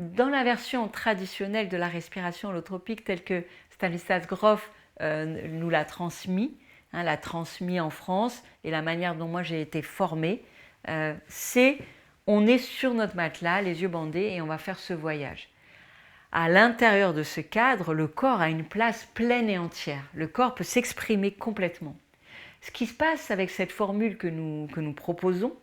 dans la version traditionnelle de la respiration holotropique telle que Stanislas Grof nous l'a transmis, l'a transmis en France et la manière dont moi j'ai été formée, c'est on est sur notre matelas, les yeux bandés et on va faire ce voyage. À l'intérieur de ce cadre, le corps a une place pleine et entière. Le corps peut s'exprimer complètement. Ce qui se passe avec cette formule que nous proposons,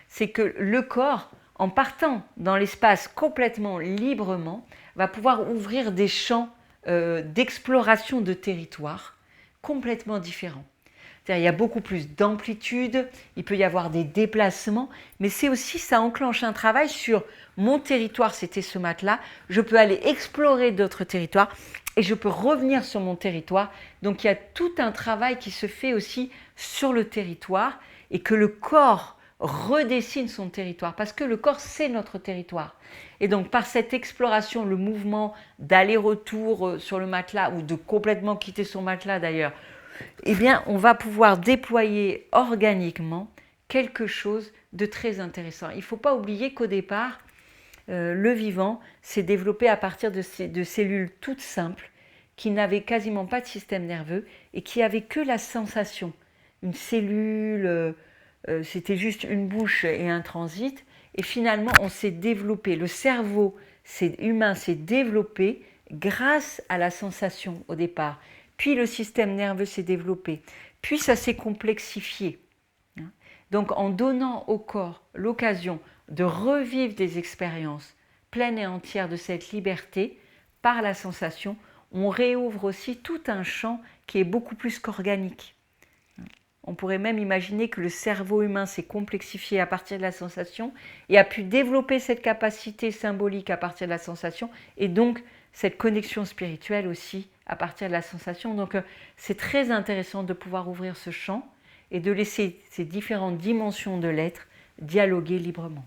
c'est que le corps, en partant dans l'espace complètement librement, va pouvoir ouvrir des champs d'exploration de territoire complètement différents. C'est-à-dire, il y a beaucoup plus d'amplitude, il peut y avoir des déplacements, mais c'est aussi, ça enclenche un travail sur mon territoire, c'était ce matelas, je peux aller explorer d'autres territoires et je peux revenir sur mon territoire. Donc il y a tout un travail qui se fait aussi sur le territoire et que le corps redessine son territoire parce que le corps c'est notre territoire. Et donc par cette exploration, le mouvement d'aller-retour sur le matelas ou de complètement quitter son matelas d'ailleurs, eh bien, on va pouvoir déployer organiquement quelque chose de très intéressant. Il ne faut pas oublier qu'au départ, le vivant s'est développé à partir de cellules toutes simples qui n'avaient quasiment pas de système nerveux et qui n'avaient que la sensation. Une cellule, c'était juste une bouche et un transit. Et finalement, on s'est développé, le cerveau humain s'est développé grâce à la sensation au départ. Puis le système nerveux s'est développé, puis ça s'est complexifié. Donc en donnant au corps l'occasion de revivre des expériences pleines et entières de cette liberté par la sensation, on réouvre aussi tout un champ qui est beaucoup plus qu'organique. On pourrait même imaginer que le cerveau humain s'est complexifié à partir de la sensation et a pu développer cette capacité symbolique à partir de la sensation et donc cette connexion spirituelle aussi à partir de la sensation. Donc c'est très intéressant de pouvoir ouvrir ce champ et de laisser ces différentes dimensions de l'être dialoguer librement.